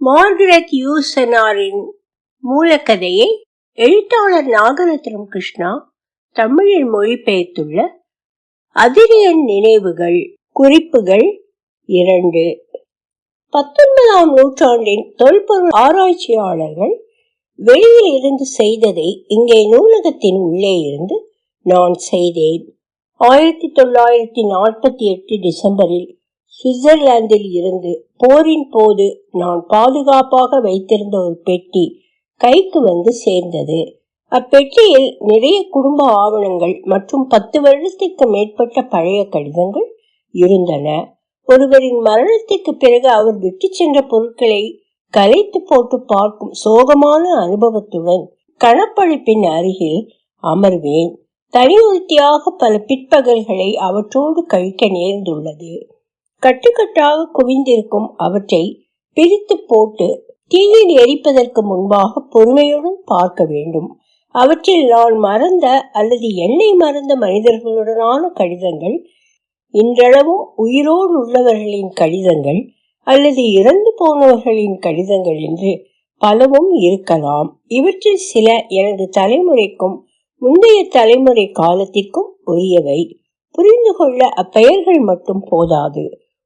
Margaret யூசனாரின் மூலக்கதையை எழுத்தாளர் நாகரத்னம் கிருஷ்ணா தமிழில் மொழிபெயர்த்துள்ள அதிரியன் நினைவுகள் குறிப்புகள் 2. 19ஆம் நூற்றாண்டின் தொல்பொருள் ஆராய்ச்சியாளர்கள் வெளியில் இருந்து செய்ததை இங்கே நூலகத்தின் உள்ளே இருந்து நான் செய்தேன். 1948 டிசம்பரில் சுவிட்சர்லாந்தில் இருந்து போரின் போது நான் பாதுகாப்பாக வைத்திருந்த ஒரு பெட்டி கைக்கு வந்து சேர்ந்தது. அப்பெட்டியில் நிறைய குடும்ப ஆவணங்கள் மற்றும் 10 வருடத்திற்கு மேற்பட்ட பழைய கடிதங்கள் இருந்தன. ஒருவரின் மரணத்திற்கு பிறகு அவர் விட்டு சென்ற பொருட்களை கலைத்து போட்டு பார்க்கும் சோகமான அனுபவத்துடன் கணப்பழிப்பின் அருகில் அமர்வேன். தனியுறுத்தியாக பல பிற்பகல்களை அவற்றோடு கழிக்க நேர்ந்துள்ளது. கட்டுக்கட்டாக குவிந்திருக்கும் அவற்றை பிரித்து போட்டு தீயில் எரிப்பதற்கு முன்பாக பொறுமையுடன் பார்க்க வேண்டும். அவற்றில் நான் மறந்த அல்லது என்னை மறந்த மனிதர்களுடனான கடிதங்கள், இன்றளவும் உயிரோடு உள்ளவர்களின் கடிதங்கள் அல்லது இறந்து போனவர்களின் கடிதங்கள் என்று பலவும் இருக்கலாம். இவற்றில் சில எனது தலைமுறைக்கும் முந்தைய தலைமுறை காலத்திற்கும் உரியவை. புரிந்து கொள்ள அப்பெயர்கள் மட்டும் போதாது.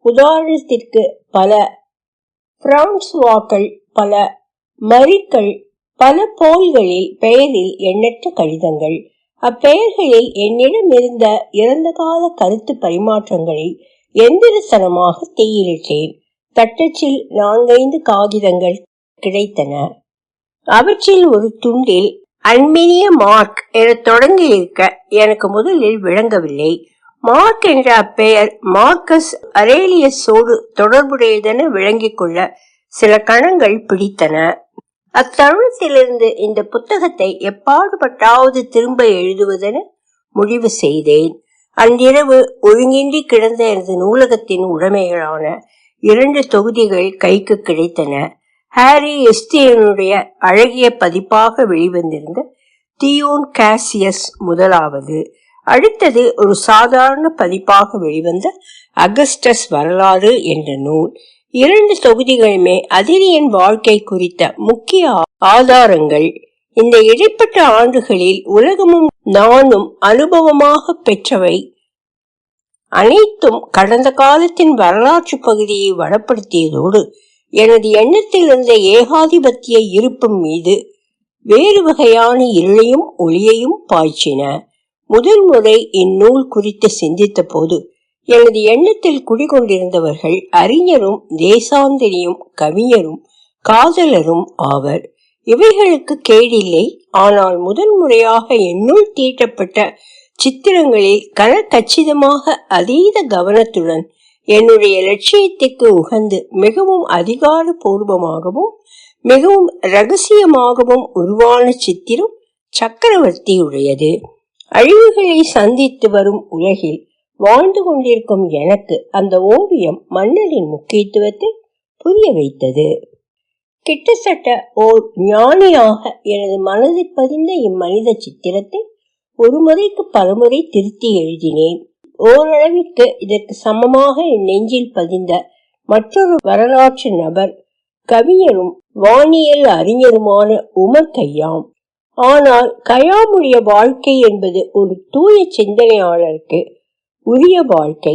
உதாரணத்திற்கு பல பிரான்சுவாக்கள், பல மரிக்கள், பல போல்களில் பெயரில் எண்ணற்ற கடிதங்கள். அப்பெயர்களில் என்னிடம் இருந்த இறந்த கால கருத்து பரிமாற்றங்களை எந்திரத்தனமாக தீயிலிட்டேன். தட்டச்சில் 4-5 காகிதங்கள் கிடைத்தன. அவற்றில் ஒரு துண்டில் அன்மினிய மார்க் என தொடங்கி இருக்க எனக்கு முதலில் விளங்கவில்லை. மார்க் என்ற அப்பெயர் மார்க்கஸ் அரேலியஸோடு தொடர்புடையதென விளங்கிக் கொள்ள சில கணங்கள் பிடித்தன. அத்தருணத்திலிருந்து இந்த புத்தகத்தை எப்பாடுபட்டாவது திரும்ப எழுதுவதென முடிவு செய்தேன். அன்றிரவு ஒழுங்கின்றி கிடந்த எனது நூலகத்தின் உடைமைகளான 2 தொகுதிகள் கைக்கு கிடைத்தன. ஹாரி எஸ்தியனுடைய அழகிய பதிப்பாக வெளிவந்திருந்த தியோன் காசியஸ் முதலாவது. அடுத்தது ஒரு சாதாரண பதிப்பாக வெளிவந்த அகஸ்டஸ் வரலாறு என்ற நூல். 2 தொகுதிகளுமே அதிரியன் வாழ்க்கை குறித்த முக்கிய ஆதாரங்கள். இந்த இடைப்பட்ட ஆண்டுகளில் உலகமும் நானும் அனுபவமாக பெற்றவை அனைத்தும் கடந்த காலத்தின் வரலாற்று பகுதியை வளப்படுத்தியதோடு எனது எண்ணத்தில் இருந்த ஏகாதிபத்திய இருப்பு மீது வேறு வகையான இருளையும் ஒளியையும் பாய்ச்சின. முதல் முறை இந்நூல் குறித்து சிந்தித்த போது எனது எண்ணத்தில் குடிகொண்டிருந்தவர்கள் அறிஞரும் தேசாந்திரியும் கவிஞரும் காதலரும் ஆவர். இவைகளுக்கு கேடில்லை. ஆனால் முதல் முறையாக என்னுள் தீட்டப்பட்ட சித்திரங்களில் கச்சிதமாக அதீத கவனத்துடன் என்னுடைய லட்சியத்திற்கு உகந்து மிகவும் அதிகாரபூர்வமாகவும் மிகவும் ரகசியமாகவும் உருவான சித்திரம் சக்கரவர்த்தியுடையது. அழிவுகளை சந்தித்து வரும் உலகில் வாழ்ந்து கொண்டிருக்கும் எனக்கு அந்த ஓவியம் மன்னரின் முக்கியத்துவத்தை புரிய வைத்தது. கிட்டத்தட்ட ஓர் ஞானியாக எனது மனதில் பதிந்த இம்மனித சித்திரத்தை ஒரு முறைக்கு பலமுறை திருத்தி எழுதினேன். ஓரளவிற்கு இதற்கு சமமாக என் நெஞ்சில் பதிந்த மற்றொரு வரலாற்று நபர் கவிஞரும் வானியல் அறிஞருமான உமர் கய்யாம். ஆனால் கய்யாமுடைய வாழ்க்கை என்பது ஒரு தூய சிந்தனையாளருக்கு உரிய வாழ்க்கை.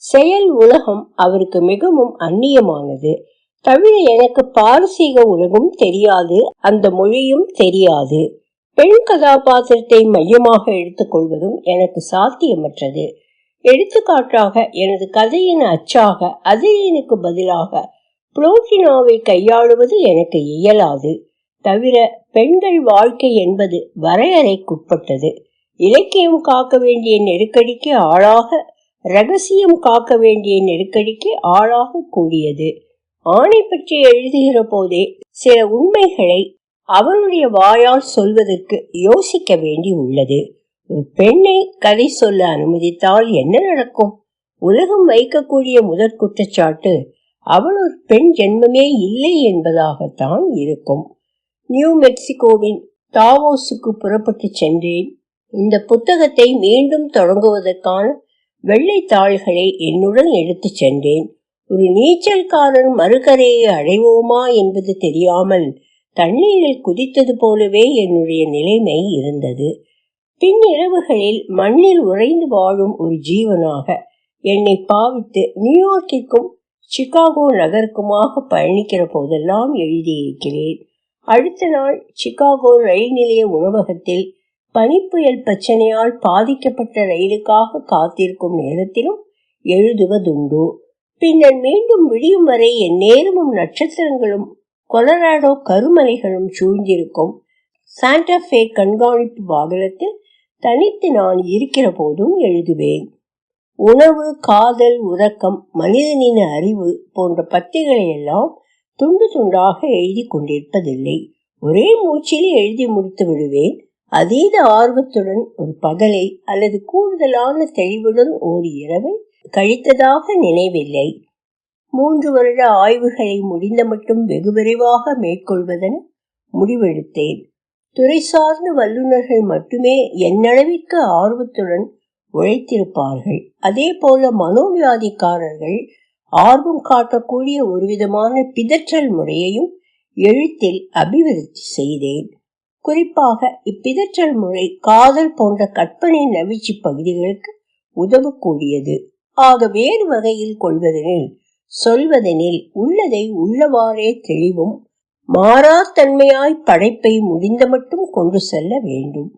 செயல் உலகம் அவருக்கு மிகவும் அந்நியமானது. தவிர எனக்கு பாரசீக உலகம் தெரியாது, அந்த மொழியும் தெரியாது. பெண் கதாபாத்திரத்தை மையமாக எடுத்துக்கொள்வதும் எனக்கு சாத்தியமற்றது. எடுத்துக்காட்டாக எனது கதையின் அச்சாக அதிரியனுக்கு பதிலாக புளோட்டினாவை கையாளுவது எனக்கு இயலாது. தவிர பெண்கள் வாழ்க்கை என்பது வரையறைக்குட்பட்டது. இலக்கியம் காக்க வேண்டிய நெருக்கடிக்கு ஆளாக, ரகசியம் காக்க வேண்டிய நெருக்கடிக்கு ஆளாக கூடியது. ஆணை பற்றி எழுதுகிற போதே சில உண்மைகளை அவனுடைய வாயால் சொல்வதற்கு யோசிக்க வேண்டி உள்ளது. ஒரு பெண்ணை கதை சொல்ல அனுமதித்தால் என்ன நடக்கும்? உலகம் வைக்கக்கூடிய முதற் குற்றச்சாட்டு அவள் ஒரு பெண் ஜென்மமே இல்லை என்பதாகத்தான் இருக்கும். நியூ மெக்சிகோவின் தாவோஸுக்கு புறப்பட்டு சென்றேன். இந்த புத்தகத்தை மீண்டும் தொடங்குவதற்கான வெள்ளை தாள்களை என்னுடன் எடுத்து சென்றேன். ஒரு நீச்சல்காரன் மறுகரையை அடைவோமா என்பது தெரியாமல் தண்ணீரில் குதித்தது போலவே என்னுடைய நிலைமை இருந்தது. பின்னிரவுகளில் மண்ணில் உறைந்து வாழும் ஒரு ஜீவனாக என்னை பாவித்து நியூயார்க்கிற்கும் சிகாகோ நகருக்குமாக பயணிக்கிற போதெல்லாம் எழுதியிருக்கிறேன். அடுத்த நாள் சிகாகோ ரயில் நிலைய உணவகத்தில் பனிப்புயல் பிரச்சனையால் பாதிக்கப்பட்ட ரயிலுக்காக காத்திருக்கும் நேரத்திலும் எழுதுவதுண்டு. பின்னர் மீண்டும் விடியும் வரை என் நேரமும் நட்சத்திரங்களும் கொலராடோ கருமலைகளும் சூழ்ந்திருக்கும் சாண்டாஃபே கண்காணிப்பு வாகனத்தில் தனித்து நான் இருக்கிற போதும் எழுதுவேன். உணவு, காதல், உறக்கம், மனிதனின் அறிவு போன்ற பத்திகளை எல்லாம் துண்டு துண்டாக எழுதி கொண்டிருப்பதில்லை. ஒரே மூச்சில் எழுதி முடித்து விடுவேன். அதீத ஆர்வத்துடன் ஒரு பகலை அல்லது கூடுதலான தெளிவுடன் ஒரு இரவை கழித்ததாக நினைவில்லை. 3 வருட ஆய்வுகளை முடிந்த மட்டும் வெகு விரைவாக மேற்கொள்வதென முடிவெடுத்தேன். துறை சார்ந்த வல்லுநர்கள் மட்டுமே என்னளவிற்கு ஆர்வத்துடன் உழைத்திருப்பார்கள். அதே போல மனோவியாதிக்காரர்கள் ஆர்வம் காட்டக்கூடிய ஒரு விதமான பிதற்றல் முறையையும் எழுத்தில் அபிவிருத்தி செய்தேன். குறிப்பாக இப்பிதற்றல் முறை காதல் போன்ற கற்பனை நவிச்சி பகுதிகளுக்கு உதவக்கூடியது. ஆக வேறு வகையில் கொள்வதெனில் சொல்வதெனில் உள்ளதை உள்ளவாறே தெளிவும் மாறாத்தன்மையாய் படைப்பை முடிந்த மட்டும் கொண்டு செல்ல வேண்டும்.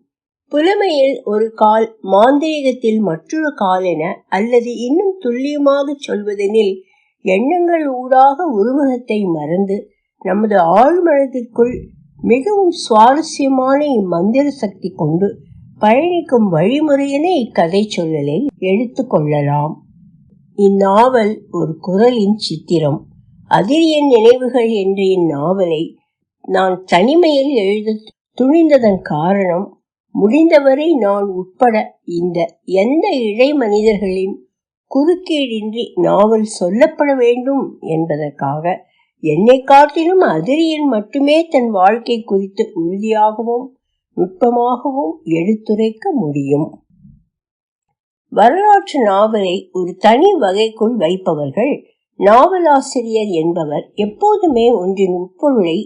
புலமையில் ஒரு கால், மாந்திரீகத்தில் மற்றொரு கால் என, அல்லது இன்னும் துல்லியமாக சொல்வதெனில் எண்ணங்கள் ஊடாக உருவகத்தை மறந்து நமது ஆழ்மனதிற்குள் மிகவும் சுவாரஸ்யமான இம்மந்திர சக்தி கொண்டு பயணிக்கும் வழிமுறையினை இக்கதை சொல்லலை எடுத்துக்கொள்ளலாம். இந்நாவல் ஒரு குரலின் சித்திரம். அதிரியன் நினைவுகள் என்ற இந்நாவலை நான் தனிமையில் எழுத துணிந்ததன் காரணம், முடிந்தவரை நான் உட்பட இந்த எந்த இழை மனிதர்களின் குறுக்கீடின்றி நாவல் சொல்லப்பட வேண்டும் என்பதற்காக. என்னை காட்டிலும் அதிரியன் மட்டுமே தன் வாழ்க்கை குறித்து உறுதியாகவும் நுட்பமாகவும் எடுத்துரைக்க முடியும். வரலாற்று நாவலை ஒரு தனி வகைக்குள் வைப்பவர்கள் நாவலாசிரியர் என்பவர் எப்போதுமே ஒன்றின் உட்பொருளை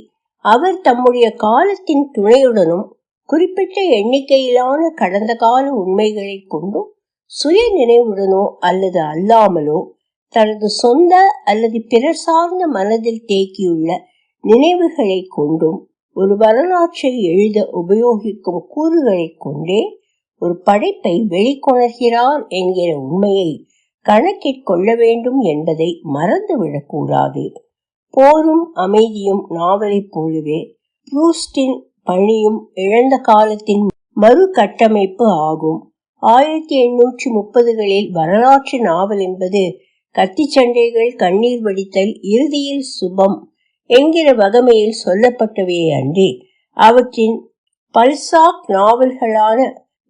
அவர் தம்முடைய காலத்தின் துணையுடனும் குறிப்பிட்ட எண்ணிக்கையிலான கடந்த கால உண்மைகளை கொண்டும் சுய நினைவுடனோ அல்லது அல்லாமலோ தனது சொந்த அல்லது பிறர் சார்ந்த மனதில் தேக்கியுள்ள நினைவுகளை கொண்டும் ஒரு வரலாற்றை எழுத உபயோகிக்கும் கூறுகளை கொண்டே ஒரு படைப்பை வெளிக்கொணர்கிறார் என்கிற உண்மையை கணக்கிற்கொள்ள வேண்டும் என்பதை மறந்துவிடக்கூடாது. போரும் அமைதியும் நாவலை போலவே ப்ரூஸ்டின் பணியும் இழந்த காலத்தின் மறு கட்டமைப்பு ஆகும். 1830களில் வரலாற்று நாவல் என்பது கத்தி சண்டைகள், கண்ணீர் வடித்தல், இறுதியில் சுபம் என்கிற வகமையில் சொல்லப்பட்டவையே அன்றி அவற்றின் பல்சாக் நாவல்களான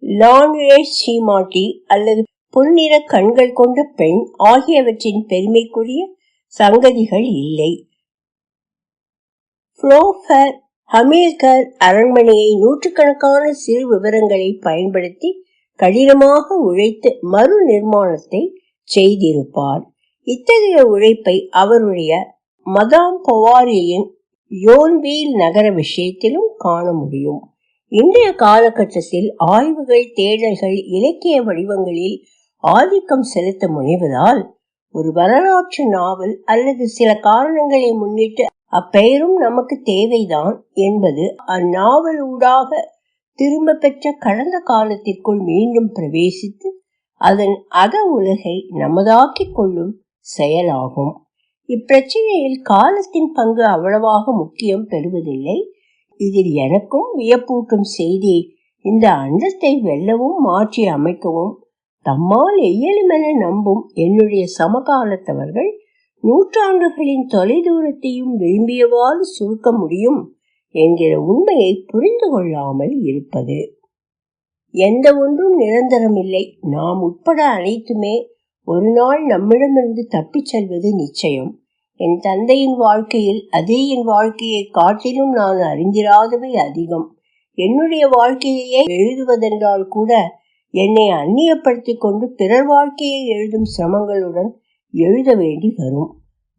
லான்ரேஸ் சீமாட்டி அல்லது பொன்னிற கண்கள் கொண்ட பெண் ஆகியவற்றின் பெருமைக்குரிய சங்கதிகள் இல்லை. புளோஃபர் ஹமில்கர் அரண்மனையை நூற்றுக்கணக்கான சிறு விவரங்களை பயன்படுத்தி கடினமாக உழைத்து மறு நிர்மாணத்தை செய்திருப்பார். இத்தகைய உழைப்பை அவருடைய மதாம் பொவாரியின் யோன்வீல் நகர விஷயத்திலும் காண முடியும். இன்றைய காலகட்டத்தில் ஆய்வுகள், தேடல்கள் இலக்கிய வடிவங்களில் ஆதிக்கம் செலுத்த முனைவதால் ஒரு வரலாற்று நாவல் அல்லது சில காரணங்களை முன்னிட்டு அப்பெயரும் நமக்கு தேவைதான் என்பது அந்நாவலூடாக திரும்ப பெற்ற கடந்த காலத்திற்குள் மீண்டும் பிரவேசித்து அதன் அக உலகை நமதாக்கிக் கொள்ளும் செயலாகும். இப்பிரச்சனையில் காலத்தின் பங்கு அவ்வளவாக முக்கியம் பெறுவதில்லை. இதில் எனக்கும் வியப்பூட்டும் செய்தி, இந்த அண்டத்தை வெல்லவும் மாற்றி அமைக்கவும் தம்மால் இயலுமென நம்பும் என்னுடைய சமகாலத்தவர்கள் நூற்றாண்டுகளின் தொலைதூரத்தையும் விரும்பியவாறு சுருக்க முடியும் என்கிற உண்மையை புரிந்து கொள்ளாமல் இருப்பது. எந்த ஒன்றும் நிரந்தரமில்லை. நாம் உட்பட அனைத்துமே ஒரு நாள் நம்மிடமிருந்து தப்பிச் செல்வது நிச்சயம். என் தந்தையின் வாழ்க்கையில் அதிரியின் வாழ்க்கையை காட்டிலும் நான் அறிந்திராதவை அதிகம். என்னுடைய வாழ்க்கையையே எழுதுவதென்றால் கூட என்னை அந்நியப்படுத்திக் கொண்டு பிறர் வாழ்க்கையை எழுதும் சிரமங்களுடன் எழுத வேண்டி வரும்.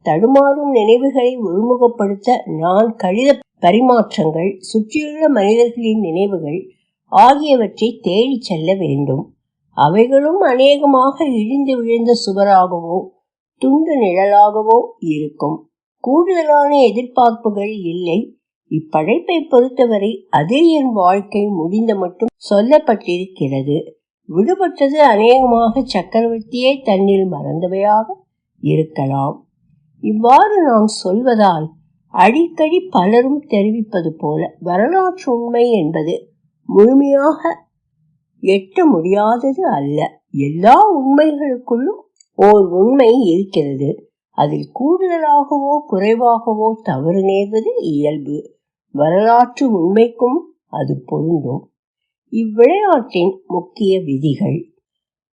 தடுமாறும் நினைவுகளை ஒருமுகப்படுத்த நான் கடித பரிமாற்றங்கள், சுற்றியுள்ள மனிதர்களின் நினைவுகள் ஆகியவற்றை தேடி செல்ல வேண்டும். அவைகளும் அநேகமாக இடிந்து விழுந்த சுவராகவோ துண்டு நிழலாகவோ இருக்கும். கூடுதலான எதிர்பார்ப்புகள் இல்லை. இப்படைப்பை பொறுத்தவரை அதில் என் வாழ்க்கை முடிந்த மட்டும் சொல்லப்பட்டிருக்கிறது. விடுபட்டது அநேகமாக சக்கரவர்த்தியே தன்னில் மறந்தவையாக இருக்கலாம். இவ்வாறு நான் சொல்வதால் அடிக்கடி பலரும் தெரிவிப்பது போல வரலாற்று உண்மை என்பது முழுமையாக எட்ட முடியாதது அல்ல. எல்லா உண்மைகளுக்குள்ளும் ஓர் உண்மை இருக்கிறது. அதில் கூடுதலாகவோ குறைவாகவோ தவறு நேர்வது இயல்பு. வரலாற்று உண்மைக்கும் அது பொருந்தும். இவ்விளையாட்டின் முக்கிய விதிகள்: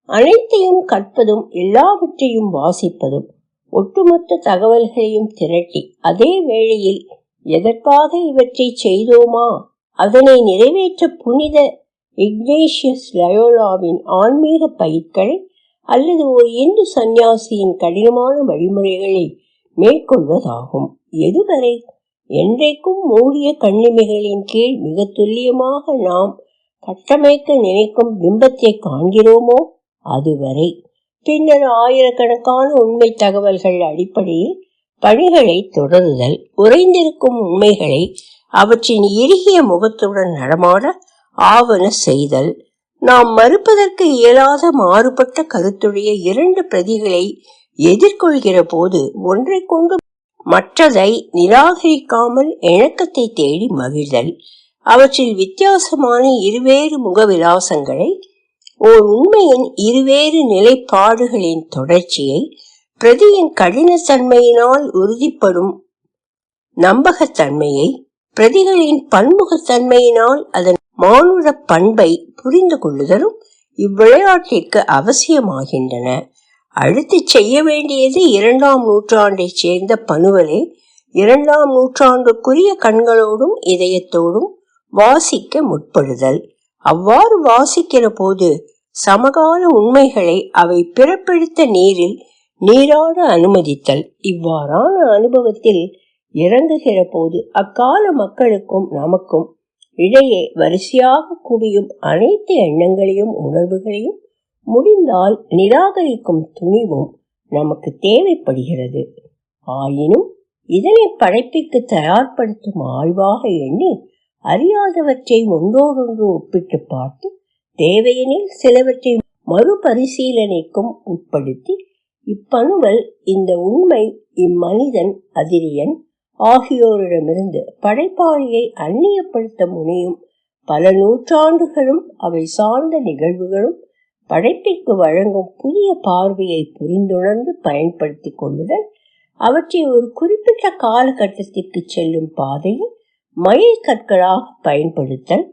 அனைத்தையும் கற்பதும் எல்லாவற்றையும் வாசிப்பதும், ஒட்டுமொத்த தகவல்களையும் திரட்டி அதே வேளையில் எதற்காக இவற்றை செய்தோமா அதனை நிறைவேற்ற புனித இக்னேஷியஸ் லயோலாவின் ஆன்மீக பயிர்களை அல்லது ஒரு இந்து சந்நியாசியின் கடினமான வழிமுறைகளை மேற்கொள்வதாகும். எதுவரை என்றைக்கும் மூடிய கண்ணிமைகளின் கீழ் மிக துல்லியமாக நாம் கட்டமைக்க நினைக்கும் பிம்பத்தை காண்கிறோமோ அதுவரை. பின்னர் ஆயிரக்கணக்கான உண்மை தகவல்கள் அடிப்படையில் பணிகளை தொடருதல், உறைந்திருக்கும் உண்மைகளை அவற்றின் இறுகிய முகத்துடன் நடமாட ஆவண செய்தல். நாம் மறுப்பதற்கு இயலாத மாறுபட்ட கருத்துடைய இரண்டு பிரதிகளை எதிர்கொள்கிற போது ஒன்றை கொண்டு மற்றதை நிராகரிக்காமல் இணக்கத்தை தேடி மகிழ்தல், அவற்றில் வித்தியாசமான இருவேறு முகவிலாசங்களை, ஓர் உண்மையின் இருவேறு நிலைப்பாடுகளின் தொடர்ச்சியை, பிரதியின் கடினத்தன்மையினால் உறுதிப்படும் நம்பகத்தன்மையை, பிரதிகளின் பன்முகத்தன்மையினால் அதன் மானுட பண்பை புரிந்து கொள்ளுதலும் இவ்விளையாட்டிற்கு அவசியமாகின்றன. அடுத்து செய்ய வேண்டியது 2ஆம் நூற்றாண்டை சேர்ந்த பனுவலே 2ஆம் நூற்றாண்டுக்குரிய கண்களோடும் இதயத்தோடும் வாசிக்க முற்படுதல். அவ்வாறு வாசிக்கிற போது சமகால உண்மைகளை அவை பிறப்பெடுத்த நீரில் நீராட அனுமதித்தல். இவ்வாறான அனுபவத்தில் இறங்குகிற போது அக்கால மக்களுக்கும் நமக்கும் இடையே வரிசையாக குவியும் அனைத்து எண்ணங்களையும் உணர்வுகளையும் முடிந்தால் நிராகரிக்கும் துணிவும் நமக்கு தேவைப்படுகிறது. ஆயினும் இதனை படைப்பிற்கு தயார்படுத்தும் ஆய்வாக எண்ணி அறியாதவற்றை ஒன்றோடொன்று ஒப்பிட்டு பார்த்து தேவையெனில் சிலவற்றை மறுபரிசீலனைக்கும் உட்படுத்தி இப்பணுவல் இந்த உண்மை இம்மனிதன் அதிரியன் ஆகியோரிடமிருந்து படைப்பாளியை அந்நியப்படுத்த முனையும் பல நூற்றாண்டுகளும் அவை சார்ந்த நிகழ்வுகளும் படைப்பிற்கு வழங்கும் புதிய பார்வையை புரிந்துணர்ந்து பயன்படுத்தி கொள்ளுதல், அவற்றை ஒரு குறிப்பிட்ட காலகட்டத்திற்கு செல்லும் பாதையில் மைல் கற்களாக பயன்படுத்தல்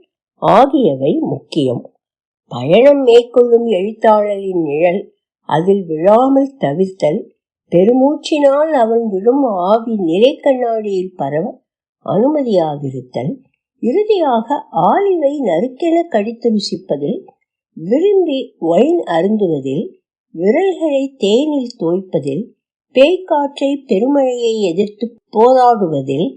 ஆகியவை முக்கியம். பயணம் மேற்கொள்ளும் எழுத்தாளரின் நிழல் அதில் விழாமல் தவிர்த்தல், பெருமூச்சினால் அவன் விடும் ஆவி நிலை கண்ணாடியில் பரவ அனுமதியாதிருத்தல், இறுதியாக ஆலிவை நறுக்கென கடித்து ருசிப்பதில், விரும்பி ஒயின் அருந்துவதில், விரல்களை தேனில் தோய்ப்பதில், பேய்காற்றை பெருமழையை எதிர்த்து போராடுவதில்,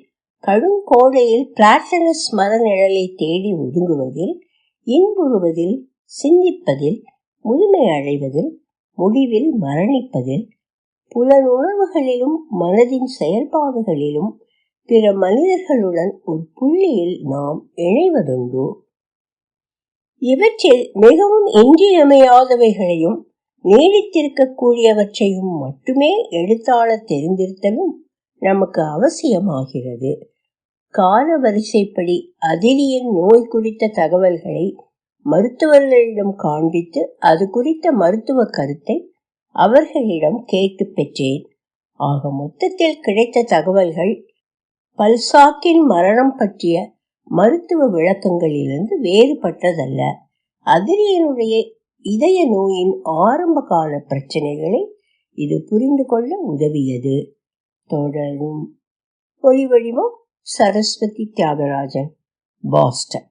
கடும் கோடையில் பிளாட்டனஸ் மரநிழலை தேடி ஒதுங்குவதில், இன்புறுவதில், சிந்திப்பதில், முதுமை அடைவதில், முடிவில் மரணிப்பதில், புலனுணர்வுகளிலும் மனதின் செயல்பாடுகளிலும் பிற மனிதர்களுடன் ஒரு புள்ளியில் நாம் இணைவதுண்டு. இவற்றில் மிகவும் இன்றியமையாதவைகளையும் நீடித்திருக்கக்கூடியவற்றையும் மட்டுமே எழுத்தாளர் தெரிந்திருத்தலும் நமக்கு அவசியமாகிறது. கால வரிசைப்படி அதிலியின் நோய் குறித்த தகவல்களை மருத்துவர்களிடம் காண்பித்து அது குறித்த மருத்துவ கருத்தை அவர்களிடம் கேட்டு பெற்றேன். ஆக மொத்தத்தில் கிடைத்த தகவல்கள் பல்சாக்கின் மரணம் பற்றிய மருத்துவ விளக்கங்களிலிருந்து வேறுபட்டதல்ல. அதிரியனுடைய இதய நோயின் ஆரம்ப கால பிரச்சனைகளை இது புரிந்து கொள்ள உதவியது. தொடரும். ஒலிவடிவம் சரஸ்வதி தியாகராஜன், பாஸ்டன்.